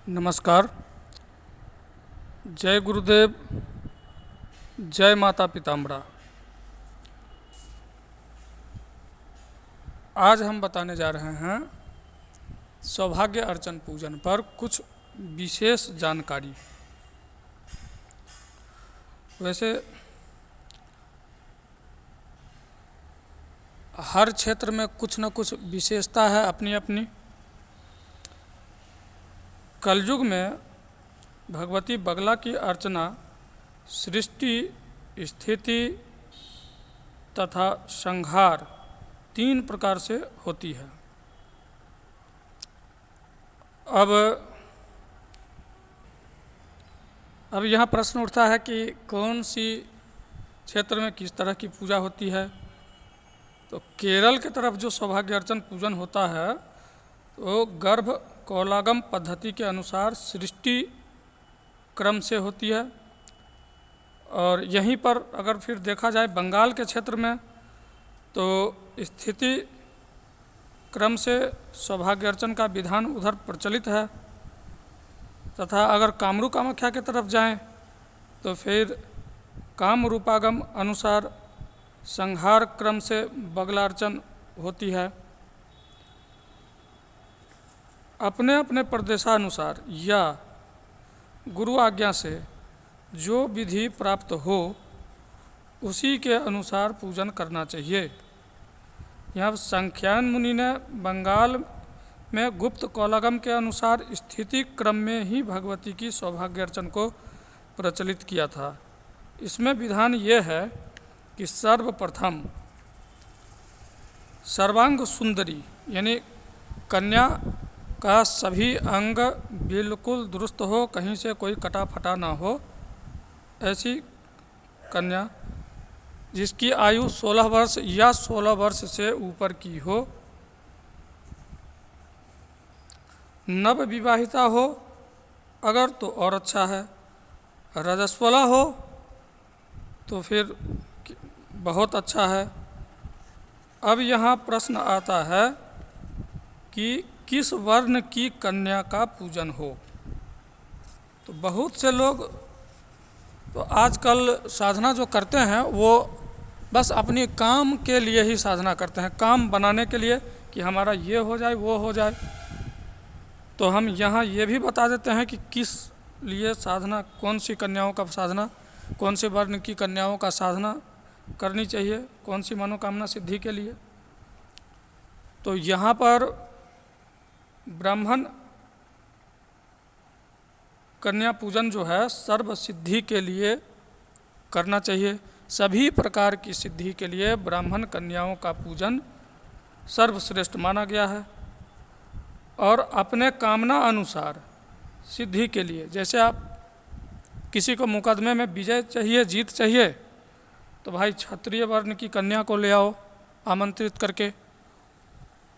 नमस्कार। जय गुरुदेव, जय माता पिताम्बरा। आज हम बताने जा रहे हैं सौभाग्य अर्चन पूजन पर कुछ विशेष जानकारी। वैसे हर क्षेत्र में कुछ न कुछ विशेषता है अपनी अपनी। कलयुग में भगवती बगला की अर्चना सृष्टि, स्थिति तथा संहार 3 प्रकार से होती है। अब यहाँ प्रश्न उठता है कि कौन सी क्षेत्र में किस तरह की पूजा होती है। तो केरल की तरफ जो सौभाग्य अर्चन पूजन होता है तो गर्भ कोलागम पद्धति के अनुसार सृष्टि क्रम से होती है। और यहीं पर अगर फिर देखा जाए बंगाल के क्षेत्र में तो स्थिति क्रम से सौभाग्य अर्चन का विधान उधर प्रचलित है। तथा अगर कामरू कामाख्या की तरफ जाएं तो फिर काम रूपागम अनुसार संहार क्रम से बगला अर्चन होती है। अपने अपने प्रदेशानुसार या गुरु आज्ञा से जो विधि प्राप्त हो उसी के अनुसार पूजन करना चाहिए। यहाँ संख्यान मुनि ने बंगाल में गुप्त कोलागम के अनुसार स्थिति क्रम में ही भगवती की सौभाग्य अर्चन को प्रचलित किया था। इसमें विधान ये है कि सर्वप्रथम सर्वांग सुंदरी यानी कन्या का सभी अंग बिल्कुल दुरुस्त हो, कहीं से कोई कटा फटा ना हो, ऐसी कन्या जिसकी आयु 16 वर्ष या 16 वर्ष से ऊपर की हो, नव विवाहिता हो अगर तो और अच्छा है, रजस्वला हो तो फिर बहुत अच्छा है। अब यहाँ प्रश्न आता है कि किस वर्ण की कन्या का पूजन हो। तो बहुत से लोग तो आजकल साधना जो करते हैं वो बस अपनी काम के लिए ही साधना करते हैं, काम बनाने के लिए कि हमारा ये हो जाए वो हो जाए। तो हम यहाँ ये भी बता देते हैं कि किस लिए साधना, कौन सी कन्याओं का साधना, कौन से वर्ण की कन्याओं का साधना करनी चाहिए, कौन सी मनोकामना सिद्धि के लिए। तो यहाँ पर ब्राह्मण कन्या पूजन जो है सर्व सिद्धि के लिए करना चाहिए। सभी प्रकार की सिद्धि के लिए ब्राह्मण कन्याओं का पूजन सर्वश्रेष्ठ माना गया है। और अपने कामना अनुसार सिद्धि के लिए, जैसे आप किसी को मुकदमे में विजय चाहिए, जीत चाहिए, तो भाई क्षत्रिय वर्ण की कन्या को ले आओ आमंत्रित करके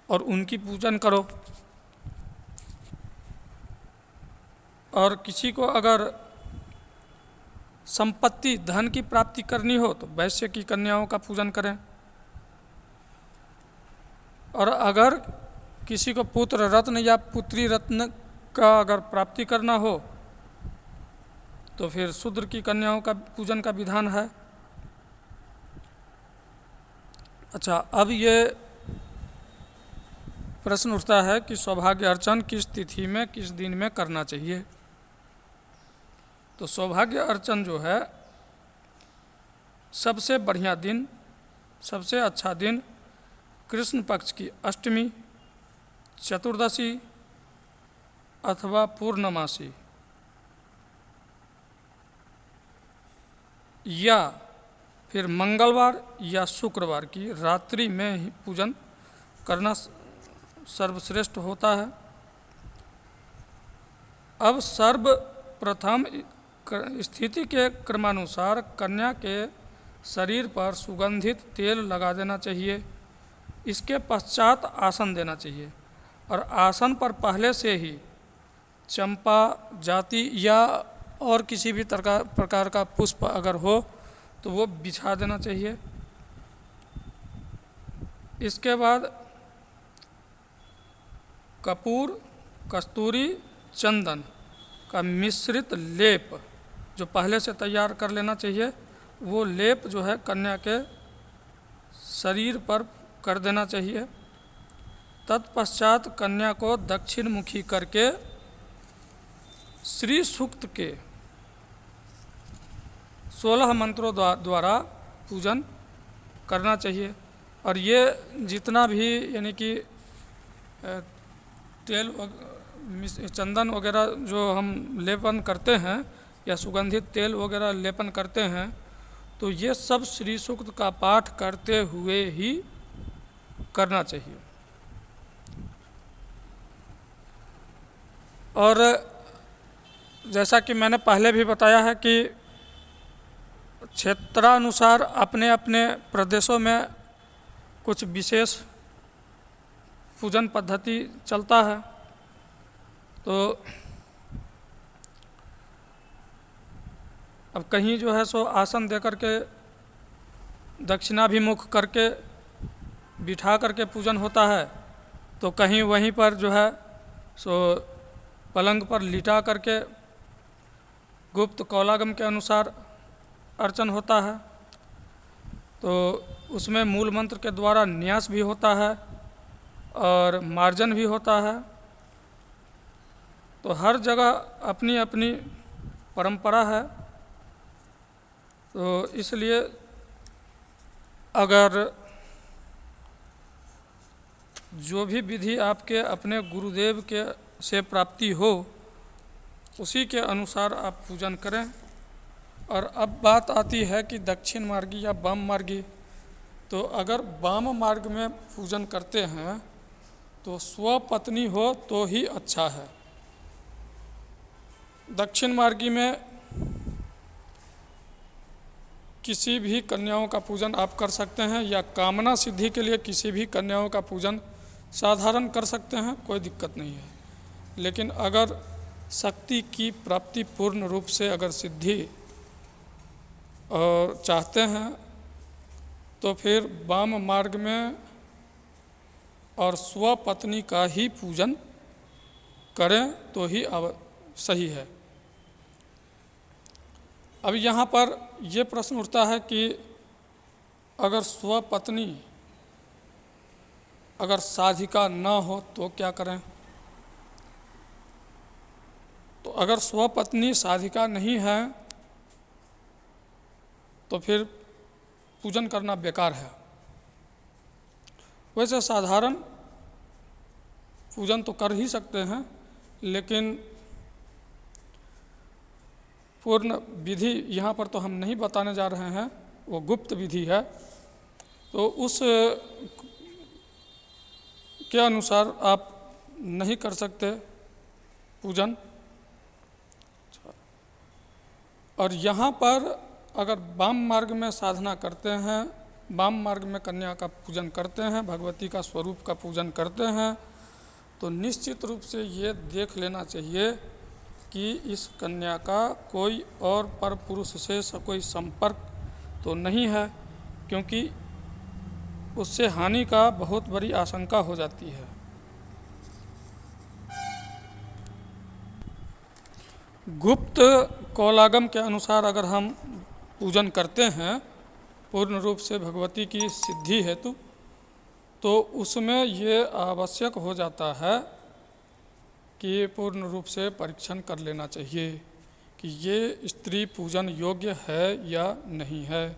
और उनकी पूजन करो। और किसी को अगर संपत्ति धन की प्राप्ति करनी हो तो वैश्य की कन्याओं का पूजन करें। और अगर किसी को पुत्र रत्न या पुत्री रत्न का अगर प्राप्ति करना हो तो फिर शूद्र की कन्याओं का पूजन का विधान है। अच्छा, अब ये प्रश्न उठता है कि सौभाग्य अर्चन किस तिथि में किस दिन में करना चाहिए। तो सौभाग्य अर्चन जो है सबसे बढ़िया दिन, सबसे अच्छा दिन कृष्ण पक्ष की अष्टमी, चतुर्दशी अथवा पूर्णमासी या फिर मंगलवार या शुक्रवार की रात्रि में ही पूजन करना सर्वश्रेष्ठ होता है। अब सर्वप्रथम स्थिति के क्रमानुसार कन्या के शरीर पर सुगंधित तेल लगा देना चाहिए। इसके पश्चात आसन देना चाहिए और आसन पर पहले से ही चंपा जाति या और किसी भी प्रकार का पुष्प अगर हो तो वो बिछा देना चाहिए। इसके बाद कपूर, कस्तूरी, चंदन का मिश्रित लेप जो पहले से तैयार कर लेना चाहिए, वो लेप जो है कन्या के शरीर पर कर देना चाहिए। तत्पश्चात कन्या को दक्षिण मुखी करके श्री सूक्त के 16 मंत्रों द्वारा पूजन करना चाहिए। और ये जितना भी यानी कि तेल चंदन वगैरह जो हम लेपन करते हैं या सुगंधित तेल वगैरह लेपन करते हैं, तो ये सब श्री सूक्त का पाठ करते हुए ही करना चाहिए। और जैसा कि मैंने पहले भी बताया है कि क्षेत्रानुसार अपने अपने प्रदेशों में कुछ विशेष पूजन पद्धति चलता है। तो अब कहीं जो है सो आसन दे करके दक्षिणाभिमुख करके बिठा करके पूजन होता है, तो कहीं वहीं पर जो है सो पलंग पर लिटा करके गुप्त कौलागम के अनुसार अर्चन होता है। तो उसमें मूल मंत्र के द्वारा न्यास भी होता है और मार्जन भी होता है। तो हर जगह अपनी अपनी परंपरा है। तो इसलिए अगर जो भी विधि आपके अपने गुरुदेव के से प्राप्ति हो, उसी के अनुसार आप पूजन करें। और अब बात आती है कि दक्षिण मार्गी या वाम मार्गी। तो अगर वाम मार्ग में पूजन करते हैं तो स्वपत्नी हो तो ही अच्छा है। दक्षिण मार्गी में किसी भी कन्याओं का पूजन आप कर सकते हैं, या कामना सिद्धि के लिए किसी भी कन्याओं का पूजन साधारण कर सकते हैं, कोई दिक्कत नहीं है। लेकिन अगर शक्ति की प्राप्ति पूर्ण रूप से अगर सिद्धि चाहते हैं तो फिर वाम मार्ग में और स्वपत्नी का ही पूजन करें तो ही सही है। अब यहाँ पर ये प्रश्न उठता है कि अगर स्वपत्नी अगर साधिका ना हो तो क्या करें। तो अगर स्वपत्नी साधिका नहीं है तो फिर पूजन करना बेकार है। वैसे साधारण पूजन तो कर ही सकते हैं, लेकिन पूर्ण विधि यहाँ पर तो हम नहीं बताने जा रहे हैं, वो गुप्त विधि है। तो उस के अनुसार आप नहीं कर सकते पूजन। और यहाँ पर अगर वाम मार्ग में साधना करते हैं, वाम मार्ग में कन्या का पूजन करते हैं, भगवती का स्वरूप का पूजन करते हैं, तो निश्चित रूप से ये देख लेना चाहिए कि इस कन्या का कोई और पर पुरुष से कोई संपर्क तो नहीं है, क्योंकि उससे हानि का बहुत बड़ी आशंका हो जाती है। गुप्त कौलागम के अनुसार अगर हम पूजन करते हैं पूर्ण रूप से भगवती की सिद्धि हेतु, तो उसमें ये आवश्यक हो जाता है कि पूर्ण रूप से परीक्षण कर लेना चाहिए कि ये स्त्री पूजन योग्य है या नहीं है,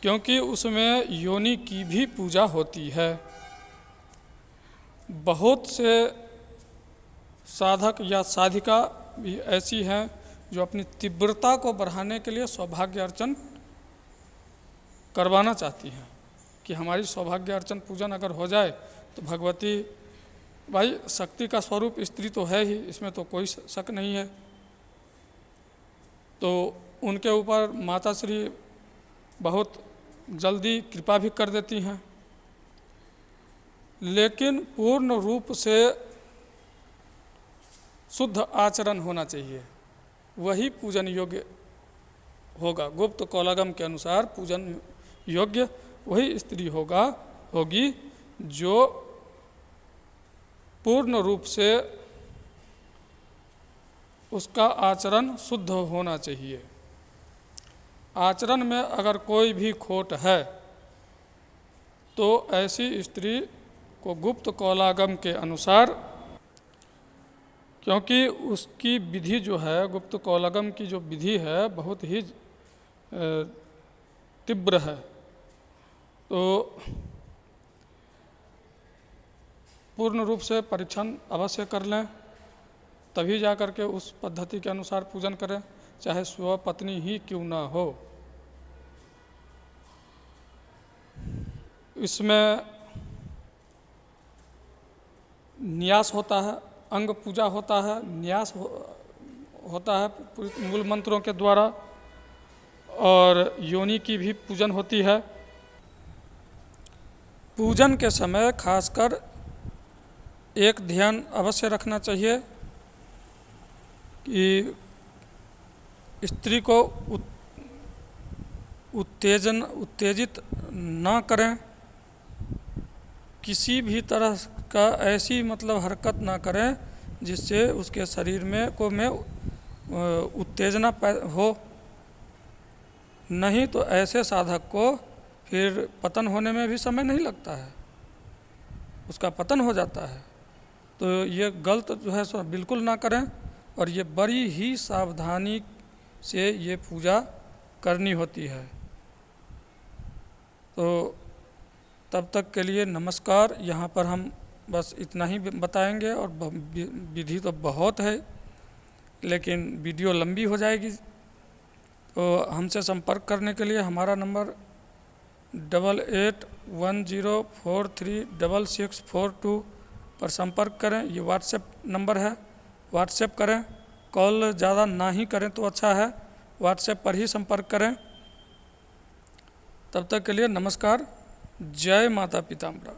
क्योंकि उसमें योनि की भी पूजा होती है। बहुत से साधक या साधिका भी ऐसी हैं जो अपनी तीव्रता को बढ़ाने के लिए सौभाग्य अर्चन करवाना चाहती हैं कि हमारी सौभाग्य अर्चन पूजन अगर हो जाए तो भगवती, भाई शक्ति का स्वरूप स्त्री तो है ही, इसमें तो कोई शक नहीं है। तो उनके ऊपर माता श्री बहुत जल्दी कृपा भी कर देती हैं, लेकिन पूर्ण रूप से शुद्ध आचरण होना चाहिए, वही पूजन योग्य होगा। गुप्त कौलागम के अनुसार पूजन योग्य वही स्त्री होगी जो पूर्ण रूप से उसका आचरण शुद्ध होना चाहिए। आचरण में अगर कोई भी खोट है तो ऐसी स्त्री को गुप्त कौलागम के अनुसार, क्योंकि उसकी विधि जो है, गुप्त कौलागम की जो विधि है बहुत ही तीव्र है, तो पूर्ण रूप से परीक्षण अवश्य कर लें, तभी जा कर के उस पद्धति के अनुसार पूजन करें, चाहे स्वपत्नी ही क्यों ना हो। इसमें न्यास होता है, अंग पूजा होता है, न्यास होता है मूल मंत्रों के द्वारा, और योनि की भी पूजन होती है। पूजन के समय खासकर एक ध्यान अवश्य रखना चाहिए कि स्त्री को उत्तेजित ना करें, किसी भी तरह का ऐसी मतलब हरकत ना करें जिससे उसके शरीर में उत्तेजना हो, नहीं तो ऐसे साधक को फिर पतन होने में भी समय नहीं लगता है, उसका पतन हो जाता है। तो ये गलत जो है सो बिल्कुल ना करें, और ये बड़ी ही सावधानी से ये पूजा करनी होती है। तो तब तक के लिए नमस्कार। यहाँ पर हम बस इतना ही बताएंगे, और विधि तो बहुत है लेकिन वीडियो लंबी हो जाएगी। तो हमसे संपर्क करने के लिए हमारा नंबर 8810436642 पर संपर्क करें। ये व्हाट्सएप नंबर है, व्हाट्सएप करें। कॉल ज़्यादा ना ही करें तो अच्छा है, व्हाट्सएप पर ही संपर्क करें। तब तक के लिए नमस्कार। जय माता पिताम्बरा।